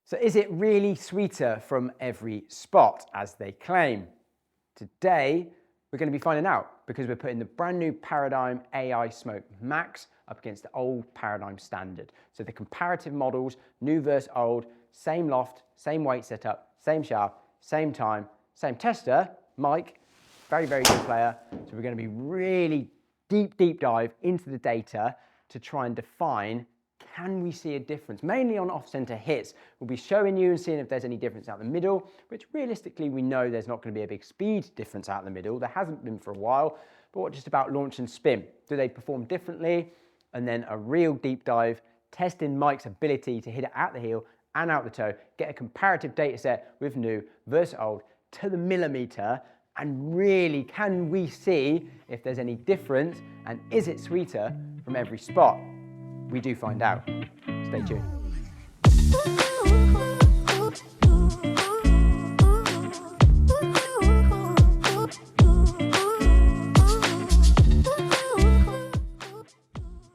So is it really sweeter from every spot, as they claim? Today, we're going to be finding out because we're putting the brand new Paradym Ai Smoke Max up against the old Paradym Standard. So the comparative models, new versus old, same loft, same weight setup, same shaft, same time, same tester, Mike, very, very good player. So we're going to be really deep dive into the data to try and define, can we see a difference? Mainly on off-center hits. We'll be showing you and seeing if there's any difference out the middle, which realistically we know there's not going to be a big speed difference out the middle. There hasn't been for a while. But what just about launch and spin? Do they perform differently? And then a real deep dive, testing Mike's ability to hit it out the heel and out the toe, get a comparative data set with new versus old to the millimeter, and really, can we see if there's any difference and is it sweeter from every spot? We do find out. Stay tuned.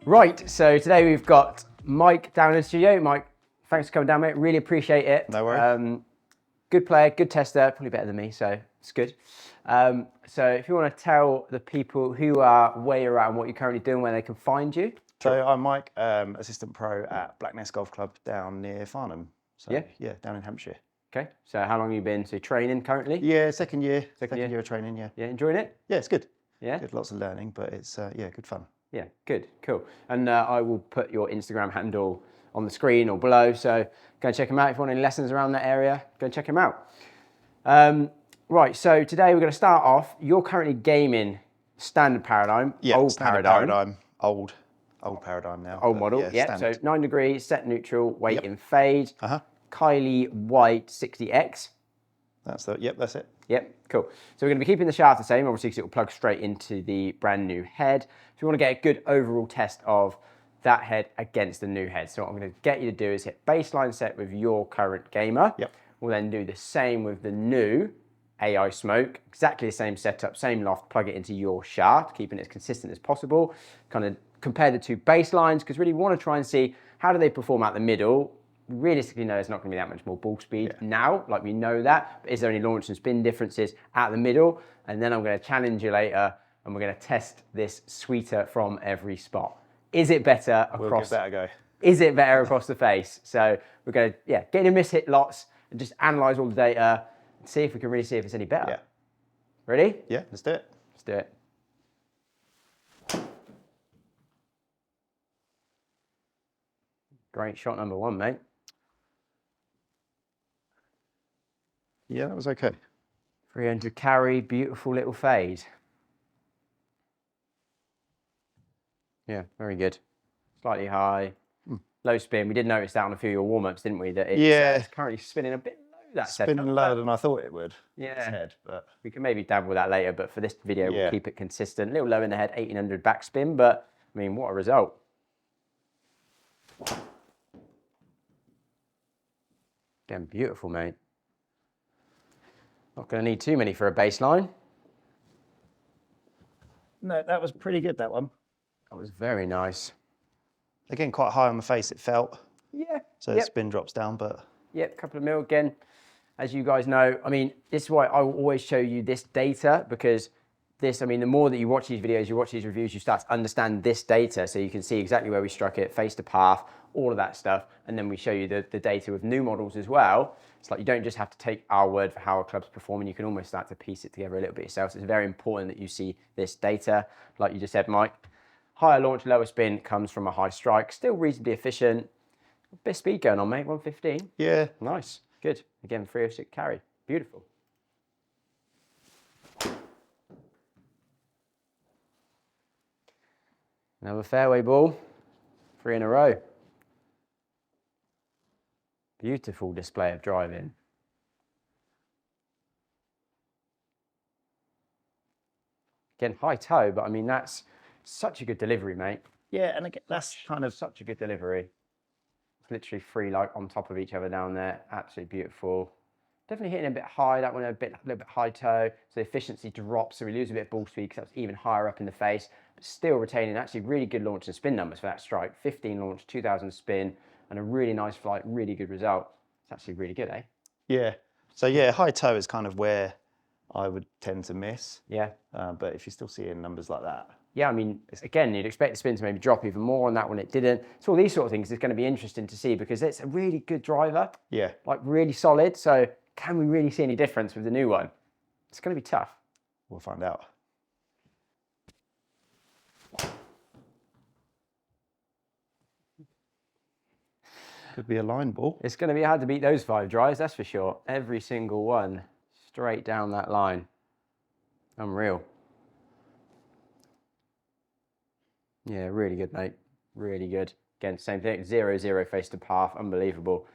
Right, so today we've got Mike down in the studio. Mike, thanks for coming down, mate. Really appreciate it. No worries. Good player, good tester, probably better than me, so it's good. So if you want to tell the people who you are, where you're at, and what you're currently doing, where they can find you. So I'm Mike, assistant pro at Blackness Golf Club down near Farnham. So, yeah, down in Hampshire. Okay, so how long have you been training currently? Yeah, second year of training, yeah. Yeah, enjoying it? Yeah, it's good. Yeah? Good, lots of learning, but it's, yeah, good fun. Yeah, good, cool. And I will put your Instagram handle on the screen or below, so go and check them out. If you want any lessons around that area, go and check them out. Right, so today we're going to start off. You're currently gaming standard Paradym, Yeah, old standard Paradym. old Paradym now. Old model, yeah. So 9 degrees, set neutral, weight in fade. Kylie White 60X. That's it. Yep, cool. So we're going to be keeping the shaft the same, obviously, because it will plug straight into the brand new head. So we want to get a good overall test of that head against the new head. So what I'm going to get you to do is hit baseline set with your current gamer. Yep. We'll then do the same with the new AI Smoke, exactly the same setup, same loft, plug it into your shaft, keeping it as consistent as possible. Kind of compare the two baselines, because really we want to try and see how do they perform out the middle. Realistically, no, there's not going to be that much more ball speed now, like we know that. But is there any launch and spin differences out the middle? And then I'm going to challenge you later, and we're going to test this sweeter from every spot. Is it better across? We'll give that a go. Is it better across the face? So we're going to, get in miss hit lots and just analyze all the data and see if we can really see if it's any better. Yeah. Ready? Yeah, let's do it. Let's do it. Great shot number one, mate. Yeah, that was okay. 300 carry, beautiful little fade. Yeah, very good. Slightly high, low spin. We did notice that on a few of your warm-ups, didn't we? That it's currently spinning a bit low. That spinning lower than I thought it would. Yeah. Head, but we can maybe dabble with that later, but for this video, we'll keep it consistent. A little low in the head, 1800 backspin, but I mean, what a result. Again, beautiful, mate. Not going to need too many for a baseline. No, that was pretty good, that one. That was very nice. Again, quite high on the face, it felt. Yeah. So the spin drops down, but... Yep, a couple of mil again. As you guys know, I mean, this is why I will always show you this data, because this, I mean, the more that you watch these videos, you watch these reviews, you start to understand this data, so you can see exactly where we struck it, face to path, all of that stuff, and then we show you the data with new models as well. It's like you don't just have to take our word for how a club's performing, you can almost start to piece it together a little bit yourself. So it's very important that you see this data. Like you just said, Mike, higher launch, lower spin comes from a high strike, still reasonably efficient. A bit of speed going on, mate, 115. Yeah. Nice, good. Again, 306 carry, beautiful. Another fairway ball, 3 in a row. Beautiful display of driving. Again, high toe, but I mean, that's such a good delivery, mate. Yeah, and again, that's kind of... Such a good delivery. It's literally 3 like on top of each other down there. Absolutely beautiful. Definitely hitting a bit high, that one a little bit high toe. So the efficiency drops, so we lose a bit of ball speed because that's even higher up in the face, but still retaining actually really good launch and spin numbers for that strike. 15 launch, 2000 spin, and a really nice flight, really good result. It's actually really good, eh? Yeah. So yeah, high toe is kind of where I would tend to miss. Yeah. But if you're still seeing numbers like that. Yeah, I mean, again, you'd expect the spin to maybe drop even more on that one. It didn't. So all these sort of things is going to be interesting to see because it's a really good driver. Yeah. Like really solid. So can we really see any difference with the new one? It's going to be tough. We'll find out. Could be a line ball. It's going to be hard to beat those 5 drives, that's for sure. Every single one straight down that line. Unreal. Yeah, really good, mate. Really good. Again, same thing. 0-0 face to path. Unbelievable.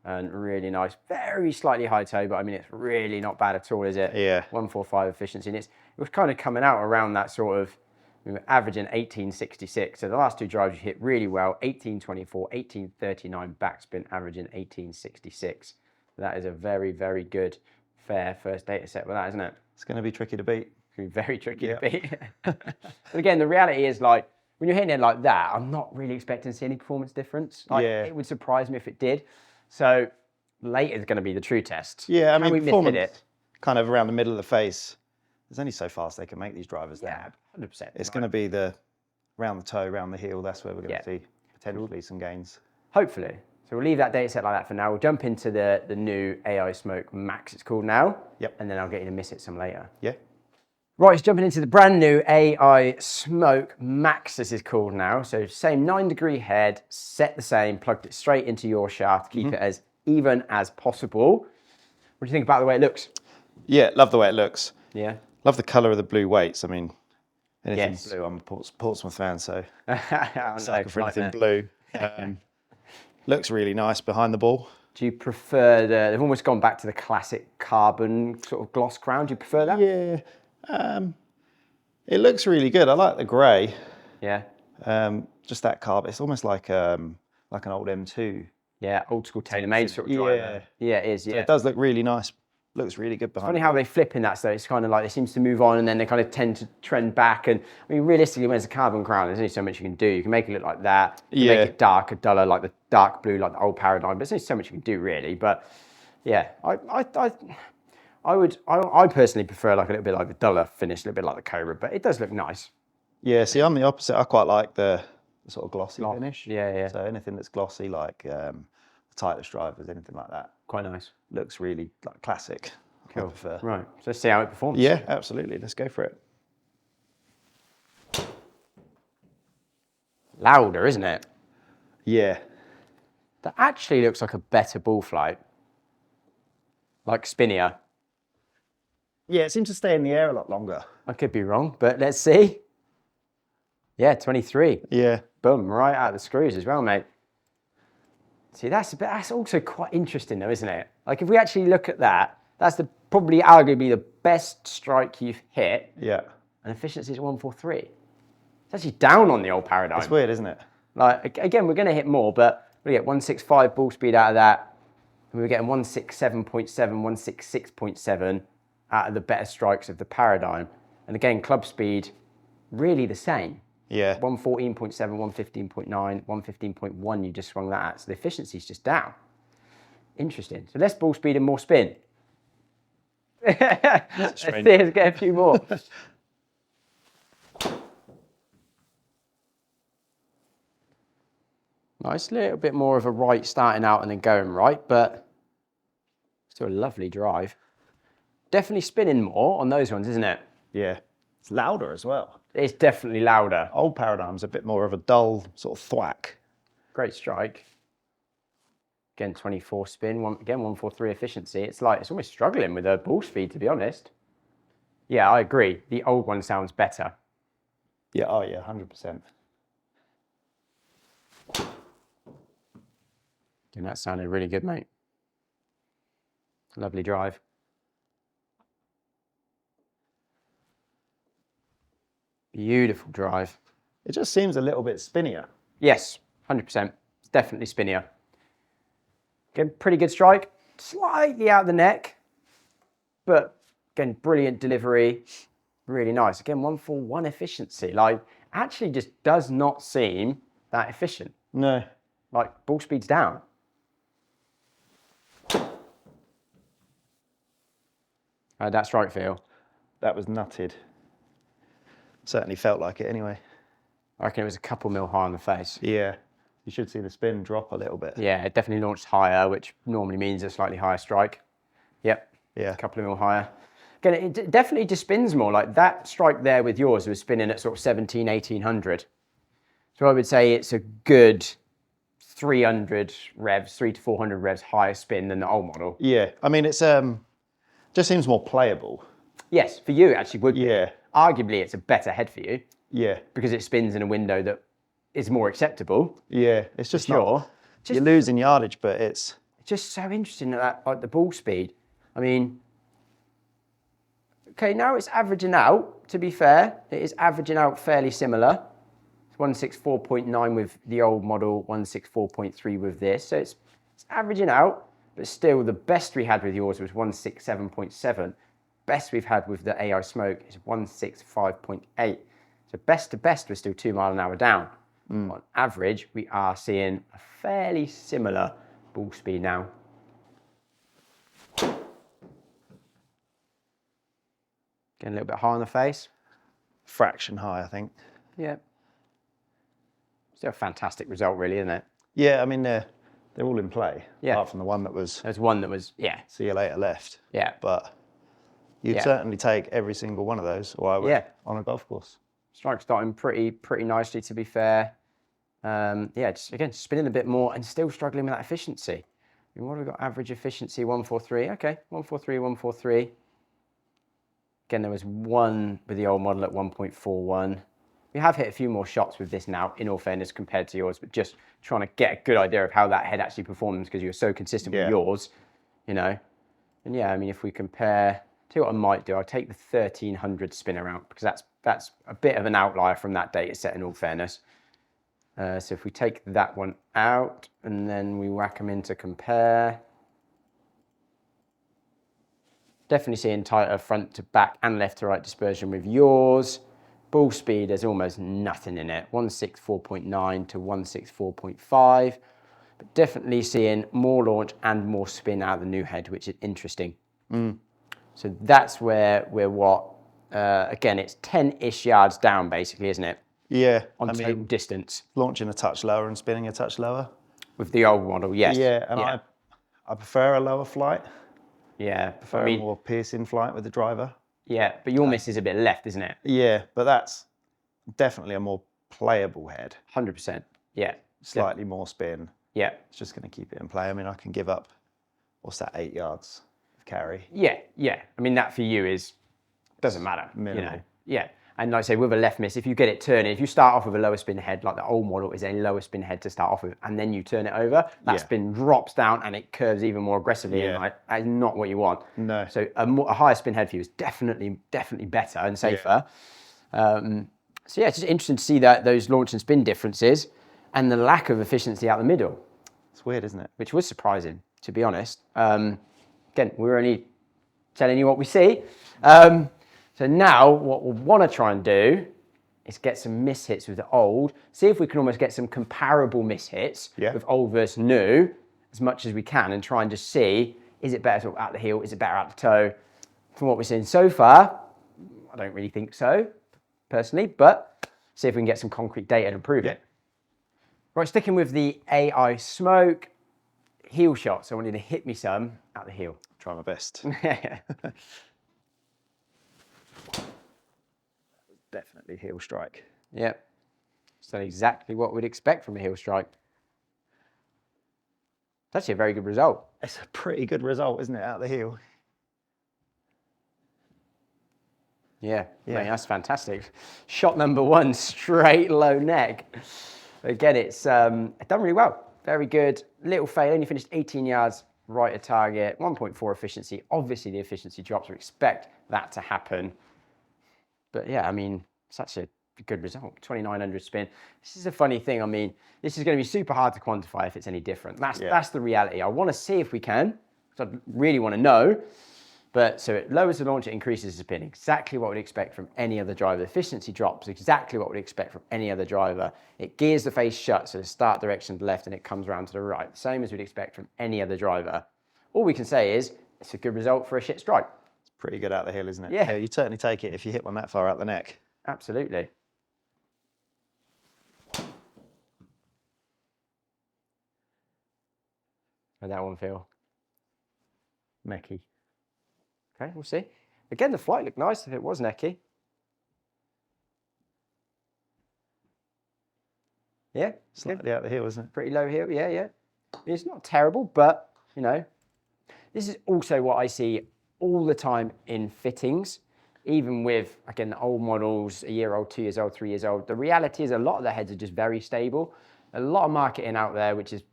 And really nice. Very slightly high toe, but I mean, it's really not bad at all, is it? Yeah. 145 efficiency. And it was kind of coming out around that sort of, we were averaging 1866. So the last 2 drives you hit really well. 1824, 1839 backspin, averaging 1866. That is a very, very good, fair first data set with that, isn't it? It's going to be tricky to beat. It's going to be very tricky to beat. But again, the reality is like, when you're hitting it like that, I'm not really expecting to see any performance difference. Like, it would surprise me if it did. So later is going to be the true test. Yeah, I mean, we performance it? kind of around the middle of the face. There's only so fast they can make these drivers Yeah, now. 100%. It's going to be the around the toe, around the heel. That's where we're going to see potentially some gains. Hopefully. So we'll leave that data set like that for now. We'll jump into the new AI Smoke Max, it's called now. Yep. And then I'll get you to miss it some later. Yeah. Right, it's jumping into the brand new AI Smoke Max, this is called now. So same 9-degree head, set the same, plugged it straight into your shaft, keep it as even as possible. What do you think about the way it looks? Yeah, love the way it looks. Yeah. Love the colour of the blue weights. I mean, anything Yes. blue. I'm a Portsmouth fan, so Oh, sucker for like anything that. blue. Looks really nice behind the ball. Do you prefer they've almost gone back to the classic carbon sort of gloss crown. Do you prefer that? Yeah. It looks really good. I like the grey. Yeah. Just that carbon. It's almost like an old M2. Yeah, old school tailor-made sort of driver. Yeah, it is, So yeah. it does look really nice. Looks really good behind. Funny how they flip in that, so it's kind of like it seems to move on and then they kind of tend to trend back. And I mean, realistically, when it's a carbon crown, there's only so much you can do. You can make it look like that. You can make it darker, duller, like the dark blue, like the old Paradym. But there's only so much you can do, really. But yeah, I personally prefer like a little bit like the duller finish, a little bit like the Cobra. But it does look nice. Yeah. See, I'm the opposite. I quite like the sort of glossy finish. Yeah, yeah. So anything that's glossy, like the Titleist drivers, anything like that, Quite nice. looks really like classic. Cool. Right. So let's see how it performs. Yeah, absolutely. Let's go for it. Louder, isn't it? Yeah. That actually looks like a better ball flight. Like spinnier. Yeah, it seems to stay in the air a lot longer. I could be wrong, but let's see. Yeah, 23. Yeah. Boom, right out of the screws as well, mate. See, that's also quite interesting though, isn't it? Like if we actually look at that, that's probably arguably the best strike you've hit. Yeah. And efficiency is 143. It's actually down on the old Paradym. It's weird, isn't it? Like again, we're going to hit more, but we get 165 ball speed out of that. And we're getting 167.7, 166.7 out of the better strikes of the Paradym. And again, club speed, really the same. Yeah. 114.7, 115.9, 115.1 you just swung that at. So the efficiency is just down. Interesting. So less ball speed and more spin. Let's see, let's get a few more. Nice, little bit more of a right starting out and then going right, but still a lovely drive. Definitely spinning more on those ones, isn't it? Yeah. It's louder as well. It's definitely louder. Old Paradym's a bit more of a dull sort of thwack. Great strike. Again, 24 spin, again, 143 efficiency. It's like, it's almost struggling with the ball speed, to be honest. Yeah, I agree. The old one sounds better. Yeah, oh yeah, 100%. And that sounded really good, mate. Lovely drive. Beautiful drive. It just seems a little bit spinnier. Yes, 100%. It's definitely spinnier. Again, pretty good strike. Slightly out the neck, but again, brilliant delivery. Really nice. Again, 141 efficiency. Like, actually just does not seem that efficient. No. Like, ball speed's down. How'd that strike feel? That was nutted. Certainly felt like it anyway. I reckon it was a couple mil high on the face. Yeah. You should see the spin drop a little bit. Yeah, it definitely launched higher, which normally means a slightly higher strike. Yep. Yeah. A couple of mil higher. Again, it definitely just spins more. Like that strike there with yours was spinning at sort of 17, 1800. So I would say it's a good 300 revs, 300 to 400 revs higher spin than the old model. Yeah. I mean, it's just seems more playable. Yes, for you it actually would be. Yeah. Arguably, it's a better head for you. Yeah. Because it spins in a window that is more acceptable. Yeah. It's just Sure. not. You're losing yardage, but it's just so interesting that like the ball speed. I mean, okay, now it's averaging out. To be fair, it is averaging out fairly similar. It's 164.9 with the old model, 164.3 with this. So it's averaging out, but still the best we had with yours was 167.7. Best we've had with the AI Smoke is 165.8. So best to best, we're still 2 mile an hour down. On average, we are seeing a fairly similar ball speed now. Getting a little bit high on the face. fraction high, I think. Yeah. Still a fantastic result, really, isn't it? Yeah, I mean, they're all in play. Yeah. Apart from the one that was There's one that was, yeah. see you later left. Yeah. But you'd Yeah. certainly take every single one of those, or I would, Yeah. on a golf course. Strike starting pretty nicely, to be fair. Yeah, just again, spinning a bit more and still struggling with that efficiency. I mean, what have we got? Average efficiency, 143. Okay, 143, 143. Again, there was one with the old model at 1.41. We have hit a few more shots with this now, in all fairness, compared to yours, but just trying to get a good idea of how that head actually performs because you're so consistent with yours, you know. And yeah, I mean, if we compare, tell you what I might do, I'll take the 1300 spinner out because that's a bit of an outlier from that data set, in all fairness. So if we take that one out and then we whack them in to compare, definitely seeing tighter front to back and left to right dispersion with yours. Ball speed, there's almost nothing in it, 164.9 to 164.5, but definitely seeing more launch and more spin out of the new head, which is interesting. So that's where we're again, it's 10-ish yards down basically, isn't it? Yeah. On total distance. Launching a touch lower and spinning a touch lower. With the old model, yes. Yeah, and I prefer a lower flight. Yeah. I mean, a more piercing flight with the driver. Yeah, but your miss is a bit left, isn't it? Yeah, but that's definitely a more playable head. 100%. Yeah. Slightly more spin. Yeah. It's just going to keep it in play. I mean, I can give up, what's that, 8 yards of carry. Yeah, yeah. I mean, that for you doesn't matter. Minimal. You know? Yeah. And like I say, with a left miss, if you get it turning, if you start off with a lower spin head, like the old model is a lower spin head to start off with, and then you turn it over, that spin drops down and it curves even more aggressively. And like, that is not what you want. No. So a higher spin head for you is definitely better and safer. Yeah. So yeah, it's just interesting to see those launch and spin differences and the lack of efficiency out the middle. It's weird, isn't it? Which was surprising, to be honest. Again, we're only telling you what we see. So now what we'll want to try and do is get some miss hits with the old, see if we can almost get some comparable miss hits with old versus new as much as we can and try and just see, is it better sort of out the heel, is it better out the toe? From what we're seeing so far, I don't really think so, personally, but see if we can get some concrete data to prove it. Right, sticking with the AI Smoke, heel shots. I want you to hit me some out the heel. Try my best. Definitely heel strike. Yep. So exactly what we'd expect from a heel strike. It's actually a very good result. It's a pretty good result, isn't it, out the heel? Yeah, I mean, that's fantastic. Shot number one, straight low neck. Again, it's done really well. Very good. Little fail, only finished 18 yards right at target, 1.4 efficiency. Obviously, the efficiency drops. We expect that to happen. But yeah, I mean, such a good result. 2,900 spin. This is a funny thing. I mean, this is going to be super hard to quantify if it's any different. That's the reality. I want to see if we can, because I really want to know. But so it lowers the launch, it increases the spin. Exactly what we'd expect from any other driver. The efficiency drops, exactly what we'd expect from any other driver. It gears the face shut, so the start direction to the left and it comes around to the right. Same as we'd expect from any other driver. All we can say is, it's a good result for a shit strike. Pretty good out the hill, isn't it? Yeah. You'd certainly take it if you hit one that far out the neck. Absolutely. How'd that one feel? Necky. Okay, we'll see. Again, the flight looked nice if it was necky. Yeah. Slightly out the hill, isn't it? Pretty low hill, yeah, yeah. It's not terrible, but, you know, this is also what I see all the time in fittings, even with, again, the old models, a year old, 2 years old, 3 years old. The reality is a lot of the heads are just very stable. A lot of marketing out there, which is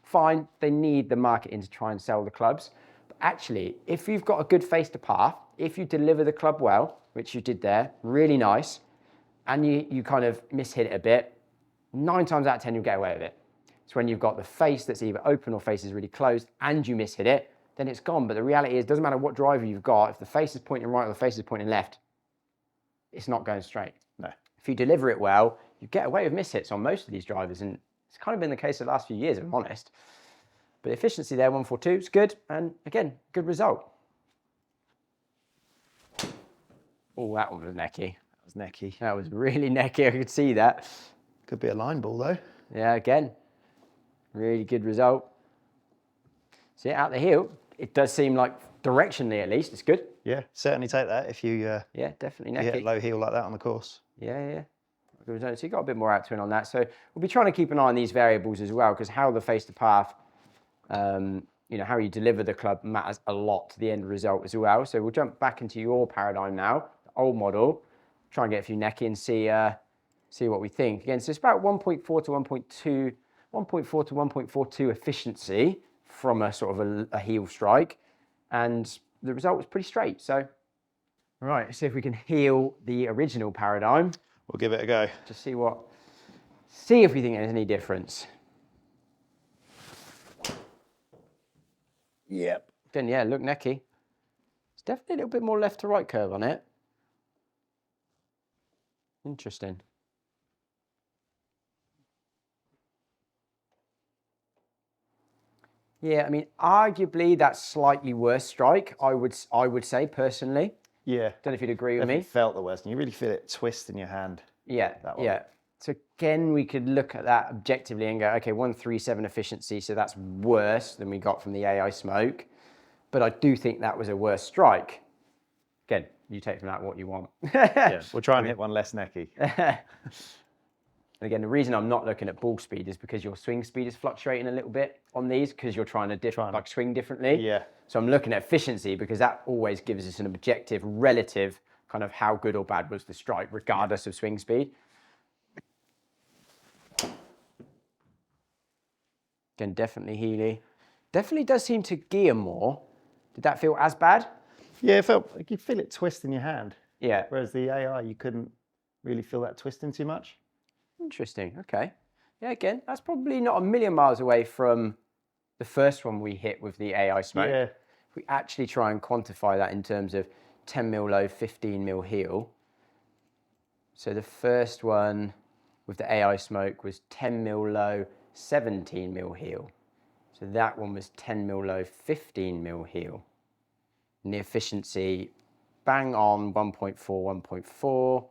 fine. They need the marketing to try and sell the clubs. But actually, if you've got a good face to path, if you deliver the club well, which you did there, really nice, and you kind of mishit it a bit, 9 times out of 10, you'll get away with it. It's when you've got the face that's either open or face is really closed and you mishit it, then it's gone. But the reality is, it doesn't matter what driver you've got, if the face is pointing right or the face is pointing left, it's not going straight. No. If you deliver it well, you get away with mishits on most of these drivers, and it's kind of been the case the last few years, if I'm honest. But efficiency there, 142, is good, and again, good result. Oh, that one was necky. That was necky. That was really necky, I could see that. Could be a line ball though. Yeah, again, really good result. See, out the hill, it does seem like directionally at least, it's good. Yeah, certainly take that if you Yeah, definitely hit a necky. low heel like that on the course. Yeah, yeah. Good result. So you got a bit more out to it on that. So we'll be trying to keep an eye on these variables as well, because how the face to path, you know, how you deliver the club matters a lot to the end result as well. So we'll jump back into your Paradym now, the old model, try and get a few necky and see what we think. Again, so it's about 1.4 to 1.2, 1.4 to 1.42 efficiency from a sort of a heel strike, and the result was pretty straight. So, all right, let's see if we can heel the original Paradym. We'll give it a go. To see if we think there's any difference. Yep. Then yeah, look necky. It's definitely a little bit more left to right curve on it. Interesting. Yeah, I mean, arguably that's slightly worse strike, I would say personally. Yeah. Don't know if you'd agree with me. Felt the worst, and you really feel it twist in your hand. Yeah, that one. yeah. So again, we could look at that objectively and go, okay, 137 efficiency, so that's worse than we got from the AI Smoke. But I do think that was a worse strike. Again, you take from that what you want. Yeah, we'll try and hit one less necky. And again, the reason I'm not looking at ball speed is because your swing speed is fluctuating a little bit on these because you're trying to swing differently. Yeah. So I'm looking at efficiency because that always gives us an objective, relative kind of how good or bad was the strike, regardless of swing speed. Again, definitely Healy. Definitely does seem to gear more. Did that feel as bad? Yeah, it felt like you feel it twist in your hand. Yeah. Whereas the AI, you couldn't really feel that twisting too much. Interesting, okay. Yeah, again, that's probably not a million miles away from the first one we hit with the AI Smoke. Yeah. If we actually try and quantify that in terms of 10 mil low, 15 mil heel. So the first one with the AI Smoke was 10 mil low, 17 mil heel. So that one was 10 mil low, 15 mil heel. And the efficiency, bang on 1.4, 1.4.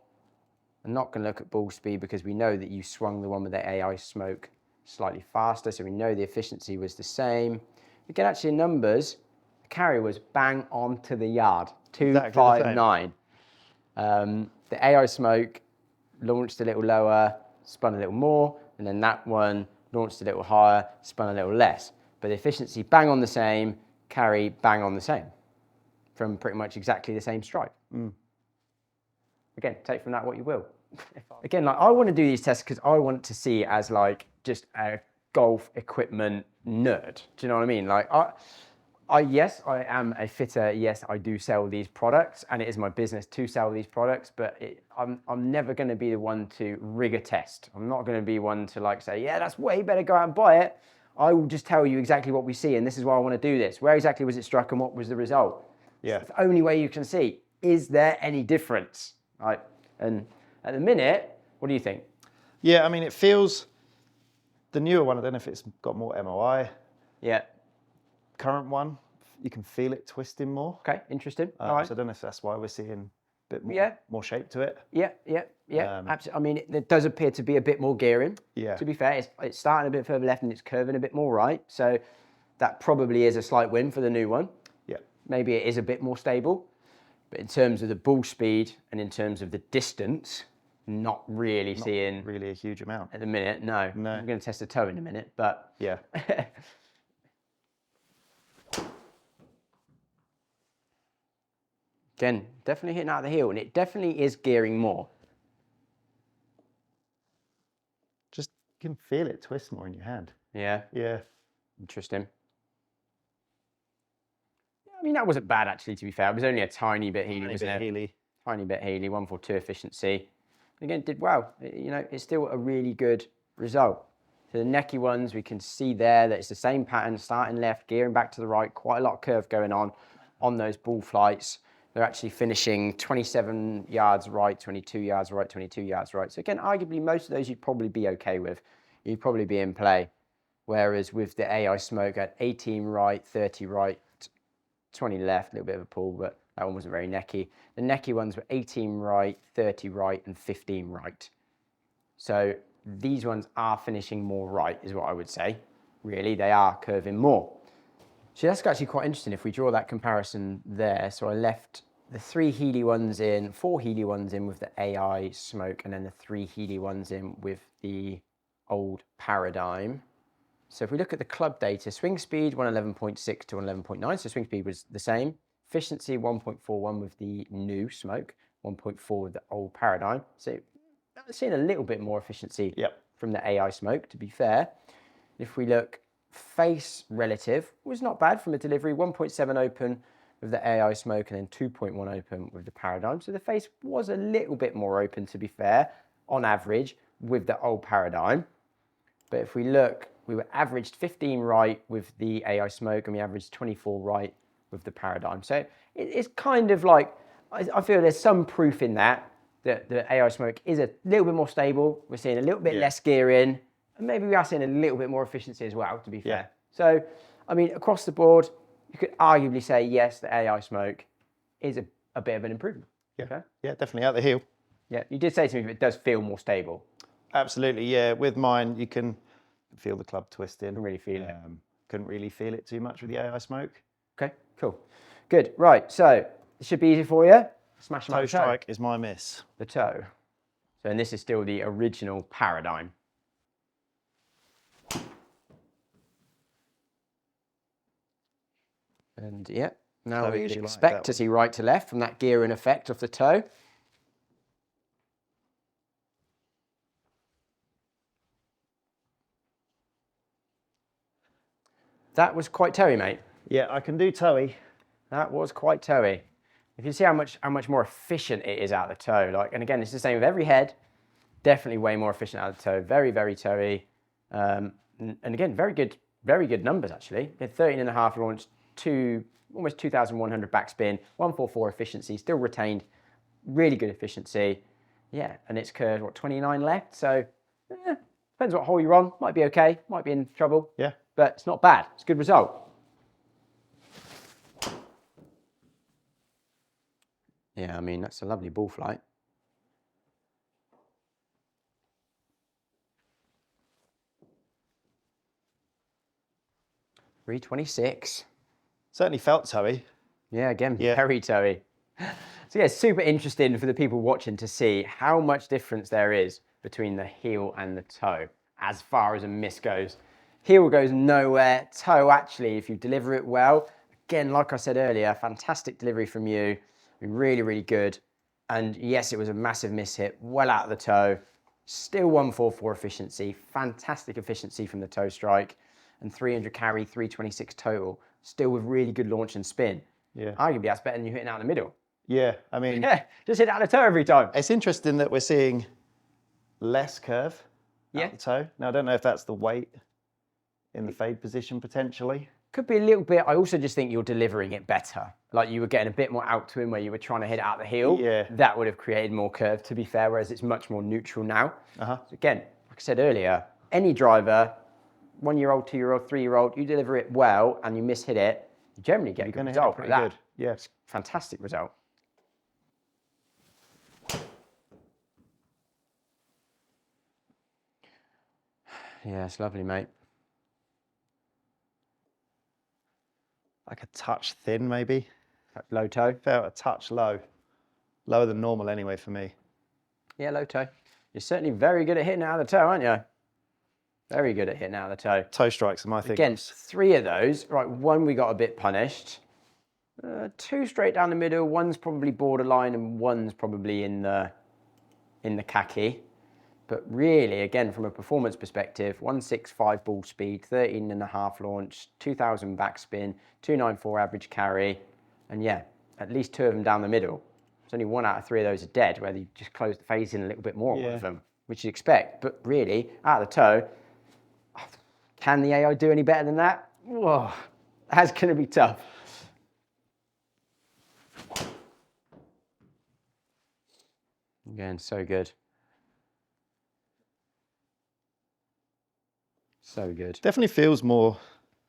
I'm not going to look at ball speed because we know that you swung the one with the AI Smoke slightly faster, so we know the efficiency was the same. Again, actually numbers, the carry was bang on to the yard, 259. The AI Smoke launched a little lower, spun a little more, and then that one launched a little higher, spun a little less. But the efficiency bang on the same, carry bang on the same, from pretty much exactly the same strike. Again, take from that what you will. Again, like I want to do these tests because I want to see it as like just a golf equipment nerd. Do you know what I mean? Like yes, I am a fitter. Yes, I do sell these products, and it is my business to sell these products. But I'm never going to be the one to rig a test. I'm not going to be one to like say, yeah, that's way better. Go out and buy it. I will just tell you exactly what we see, and this is why I want to do this. Where exactly was it struck, and what was the result? Yeah. It's the only way you can see. Is there any difference? Right. And at the minute, what do you think? Yeah, I mean, it feels, the newer one, I don't know if it's got more MOI. Yeah. Current one you can feel it twisting more. Okay, interesting. All right. So I don't know if that's why we're seeing a bit more, Yeah. more shape to it. Yeah. Absolutely. I mean, it does appear to be a bit more gearing. Yeah. To be fair, it's starting a bit further left and it's curving a bit more right. So that probably is a slight win for the new one. Yeah. Maybe it is a bit more stable. But in terms of the ball speed and in terms of the distance, not really seeing Really a huge amount. at the minute. No. No. I'm going to test the toe in a minute, but Yeah. again, definitely hitting out of the heel, and it definitely is gearing more. Just you can feel it twist more in your hand. Yeah. Yeah. Interesting. Yeah, I mean, that wasn't bad actually, to be fair. It was only a tiny bit heely, wasn't it? Heely. Tiny bit heely, 142 efficiency. Again, did well. You know, it's still a really good result. So the necky ones, we can see there that it's the same pattern, starting left, gearing back to the right, quite a lot of curve going on those ball flights. They're actually finishing 27 yards right, 22 yards right, 22 yards right. So again, arguably most of those you'd probably be okay with. You'd probably be in play. Whereas with the AI Smoke at 18 right, 30 right, 20 left, a little bit of a pull, but that one wasn't very necky. The necky ones were 18 right, 30 right, and 15 right. So these ones are finishing more right, is what I would say. Really, they are curving more. So that's actually quite interesting if we draw that comparison there. So I left the 3 heely ones in, 4 heely ones in with the AI Smoke, and then the 3 heely ones in with the old Paradym. So if we look at the club data, swing speed 111.6 to 111.9, so swing speed was the same. Efficiency 1.41 with the new Smoke, 1.4 with the old Paradym. So seeing a little bit more efficiency from the AI Smoke, to be fair. If we look face relative, was not bad from a delivery, 1.7 open with the AI Smoke and then 2.1 open with the Paradym. So the face was a little bit more open, to be fair, on average with the old Paradym. But if we look, we were averaged 15 right with the AI Smoke and we averaged 24 right with the Paradym. So it's kind of like, I feel there's some proof in that the AI Smoke is a little bit more stable. We're seeing a little bit less gearing, and maybe we are seeing a little bit more efficiency as well, to be fair. So, I mean, across the board, you could arguably say, yes, the AI Smoke is a bit of an improvement. Yeah, okay? Yeah, definitely out the heel. Yeah, you did say to me that it does feel more stable. Absolutely, yeah. With mine, you can feel the club twisting. Can really feel it. Couldn't really feel it too much with the AI Smoke. Okay, cool. Good, right, so it should be easy for you. Smash them out Toe the toe. strike is my miss. The toe. So, and this is still the original Paradym. And yeah, now we expect to see right to left from that gearing effect of the toe. That was quite toey, mate. Yeah, I can do toey. That was quite toey. If you see how much more efficient it is out the toe, like, and again, it's the same with every head. Definitely way more efficient out the toe. Very, very toey. And again, very good numbers actually. We had 13.5 launched, almost 2,100 backspin, 144 efficiency, still retained really good efficiency. Yeah, and it's curved, what, 29 left? So, depends what hole you're on. Might be okay, might be in trouble. Yeah. But it's not bad. It's a good result. Yeah, I mean, that's a lovely ball flight. .326. Certainly felt toey. Yeah, again, very toey. So yeah, it's super interesting for the people watching to see how much difference there is between the heel and the toe as far as a miss goes. Heel goes nowhere. Toe, actually, if you deliver it well, again, like I said earlier, fantastic delivery from you. Really, really good. And yes, it was a massive miss hit, well out of the toe. Still 144 efficiency, fantastic efficiency from the toe strike, and 300 carry, 326 total. Still with really good launch and spin. Yeah. Arguably, that's better than you hitting out in the middle. Yeah, I mean... Yeah, just hit out the toe every time. It's interesting that we're seeing less curve out the toe. Now, I don't know if that's the weight in the fade position, potentially. Could be a little bit. I also just think you're delivering it better. Like you were getting a bit more out to him where you were trying to hit it out the heel. Yeah. That would have created more curve, to be fair, whereas it's much more neutral now. So again, like I said earlier, any driver, 1-year-old, 2-year-old, 3-year-old, you deliver it well and you miss hit it, you generally get a good result like that. Good. Yeah. Fantastic result. Yeah, it's lovely, mate. Like a touch thin, maybe. Low toe. Felt a touch low. Lower than normal anyway for me. Yeah, low toe. You're certainly very good at hitting out of the toe, aren't you? Very good at hitting out of the toe. Toe strikes are my thing. Again, 3 of those. Right, 1 we got a bit punished. 2 straight down the middle. 1's probably borderline, and 1's probably in the khaki. But really, again, from a performance perspective, 165 ball speed, 13.5 launch, 2000 backspin, 294 average carry, and yeah, at least 2 of them down the middle. There's only 1 out of 3 of those are dead, where you just close the face in a little bit more on one of them, which you'd expect. But really, out of the toe, can the AI do any better than that? Whoa, that's going to be tough. Again, so good. So good. Definitely feels more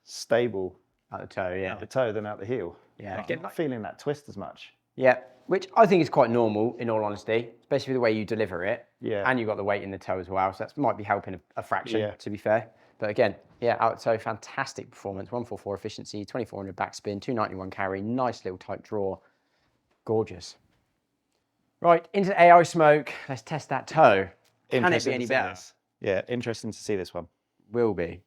stable Out the toe, yeah. out the toe than out the heel. Yeah, I'm not feeling that twist as much. Yeah, which I think is quite normal, in all honesty, especially the way you deliver it. Yeah. And you've got the weight in the toe as well, so that might be helping a fraction, Yeah. to be fair. But again, yeah, out the toe, fantastic performance. 144 efficiency, 2400 backspin, 291 carry, nice little tight draw. Gorgeous. Right, into the AI smoke. Let's test that toe. Can it be any better? Yeah, interesting to see this one. Will be.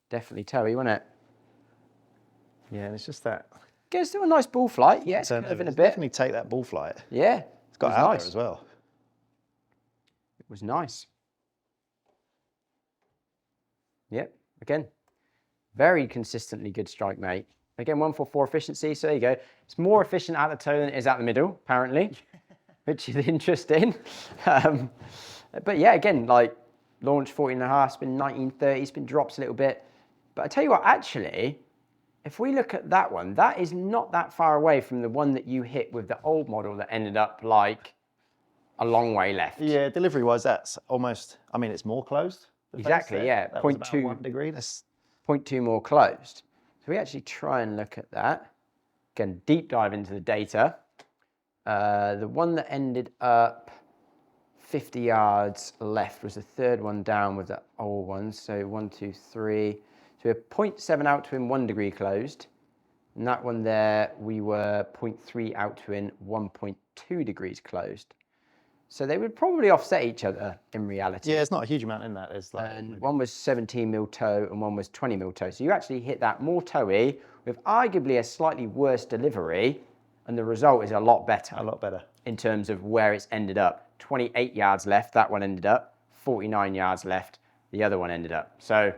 Definitely toey, wasn't it? Yeah, and it's just that. Gives still a nice ball flight. Yeah, it's curving a bit. Definitely take that ball flight. Yeah. It's got out there as well. It was nice. Yep, again, very consistently good strike, mate. Again, 144 efficiency, so there you go. It's more efficient out the toe than it is out the middle, apparently, which is interesting. But yeah, again, like launch 14.5, spin 1930, spin drops a little bit. But I tell you what, actually, if we look at that one, that is not that far away from the one that you hit with the old model that ended up like a long way left. Yeah, delivery-wise, that's almost, I mean, it's more closed. Exactly, yeah. That was about 1 degree. That's 0.2 more closed. So we actually try and look at that. Again, deep dive into the data. The one that ended up 50 yards left was the 3rd one down with the old ones. So 1, 2, 3. So we're 0.7 out to him, 1 degree closed. And that one there, we were 0.3 out to him, 1.2 degrees closed. So they would probably offset each other in reality. Yeah, it's not a huge amount in that. It's like and one was 17 mil toe and one was 20 mil toe. So you actually hit that more toey with arguably a slightly worse delivery, and the result is a lot better. a lot better. In terms of where it's ended up. 28 yards left, that one ended up. 49 yards left, the other one ended up. So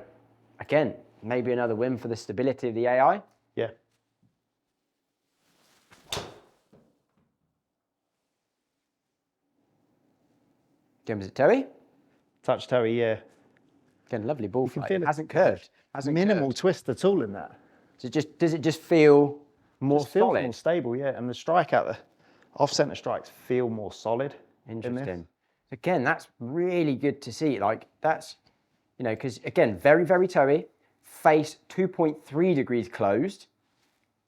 again, maybe another win for the stability of the AI. Yeah. Again, was it toey? Touch toey, yeah. Again, lovely ball flight. It feel hasn't curved. Minimal twist at all in that. So does it just feel more solid? More stable, yeah. And the strike out the off-center strikes feel more solid. Interesting. Again, that's really good to see. Like that's, you know, because again, very, very toey, face 2.3 degrees closed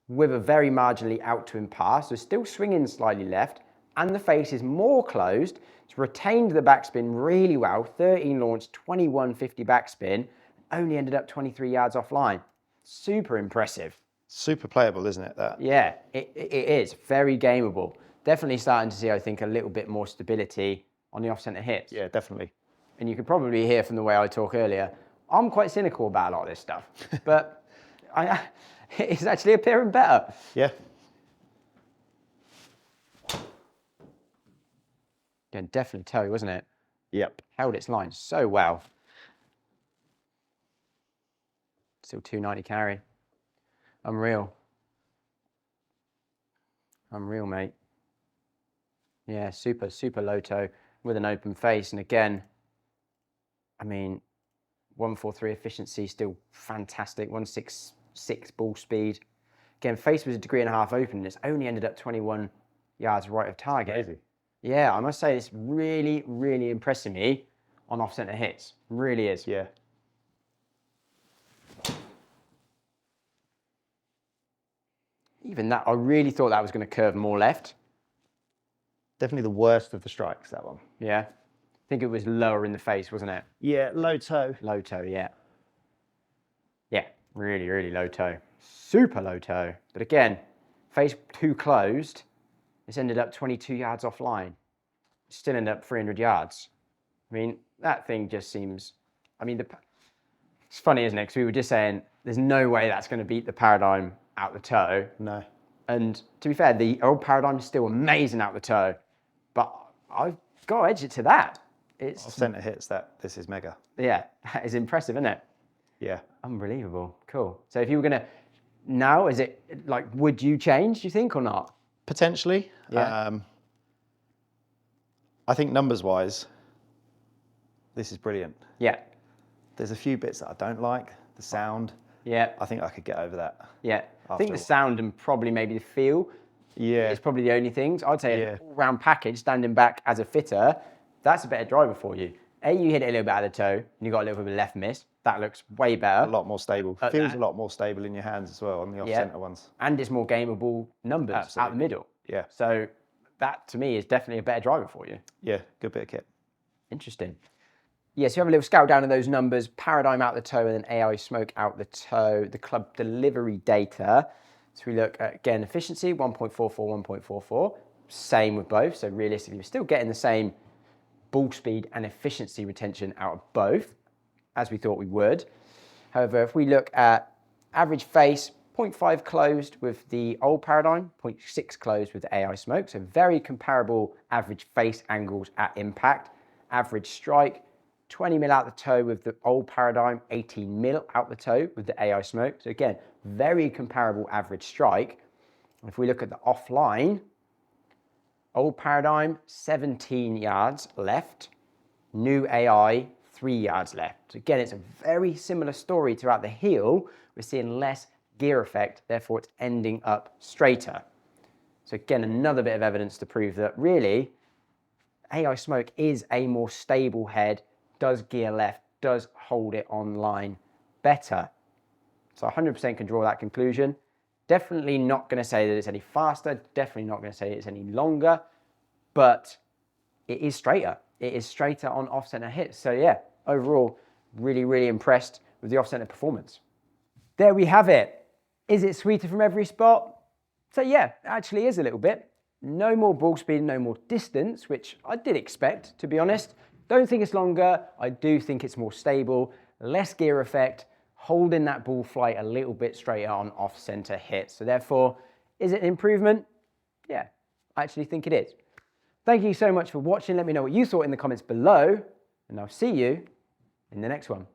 with a very marginally out to him pass. So still swinging slightly left, and the face is more closed. It's retained the backspin really well. 13 launch, 2150 backspin, only ended up 23 yards offline. Super impressive. Super playable, isn't it? That. Yeah, it is very gameable. Definitely starting to see, I think, a little bit more stability on the off-center hits. Yeah, definitely. And you could probably hear from the way I talk earlier, I'm quite cynical about a lot of this stuff, but it's actually appearing better. Yeah. Yeah, definitely toey, wasn't it? Yep. Held its line so well. Still 290 carry. Unreal. Unreal, mate. Yeah, super, super low toe with an open face. And again, I mean, 143 efficiency, still fantastic. 166 ball speed. Again, face was 1.5 degrees open, and it's only ended up 21 yards right of target. Crazy. Yeah, I must say it's really, really impressing me on off-center hits. Really is. Yeah. even that, I really thought that was going to curve more left. Definitely the worst of the strikes, that one. Yeah. I think it was lower in the face, wasn't it? Yeah, low toe. Low toe, yeah. Yeah, really, really low toe. Super low toe. But again, face too closed. It's ended up 22 yards offline. Still ended up 300 yards. I mean, that thing just seems, I mean, it's funny, isn't it? Because we were just saying, there's no way that's going to beat the Paradym out the toe. No. And to be fair, the old Paradym is still amazing out the toe. But I've got to edge it to that. It's Off-center hits, this is mega. Yeah, that is impressive, isn't it? Yeah. Unbelievable. Cool. So if you were going to, now, is it like, would you change, do you think, or not? Potentially. Yeah. I think numbers-wise, this is brilliant. Yeah. There's a few bits that I don't like. The sound. Yeah. I think I could get over that. Yeah. I think the sound and probably maybe the feel. Yeah. It's probably the only things. I'd say an all-round package, standing back as a fitter, that's a better driver for you. You hit it a little bit out of the toe, and you got a little bit of left miss. That looks way better. A lot more stable. Feels a lot more stable in your hands as well on the off-center ones. And it's more gameable numbers out the middle. Yeah. So that, to me, is definitely a better driver for you. Yeah, good bit of kit. Interesting. Yeah, so you have a little scout down of those numbers, Paradym out the toe and then AI Smoke out the toe, the club delivery data. So we look at, again, efficiency, 1.44, 1.44. Same with both. So realistically, we're still getting the same ball speed and efficiency retention out of both, as we thought we would. However, if we look at average face, 0.5 closed with the old Paradym, 0.6 closed with the AI Smoke. So very comparable average face angles at impact. Average strike, 20 mil out the toe with the old Paradym, 18 mil out the toe with the AI Smoke. So again, very comparable average strike. If we look at the offline, old Paradym, 17 yards left. New AI, 3 yards left. So again, it's a very similar story throughout the heel. We're seeing less gear effect, therefore it's ending up straighter. So again, another bit of evidence to prove that really, AI Smoke is a more stable head, does gear left, does hold it on line better. So 100% can draw that conclusion. Definitely not going to say that it's any faster, definitely not going to say it's any longer, but it is straighter. It is straighter on off-center hits. So yeah, overall, really, really impressed with the off-center performance. There we have it. Is it sweeter from every spot? So yeah, it actually is a little bit. No more ball speed, no more distance, which I did expect, to be honest. Don't think it's longer. I do think it's more stable, less gear effect, holding that ball flight a little bit straighter on off-center hits. So therefore, is it an improvement? Yeah, I actually think it is. Thank you so much for watching. Let me know what you thought in the comments below, and I'll see you in the next one.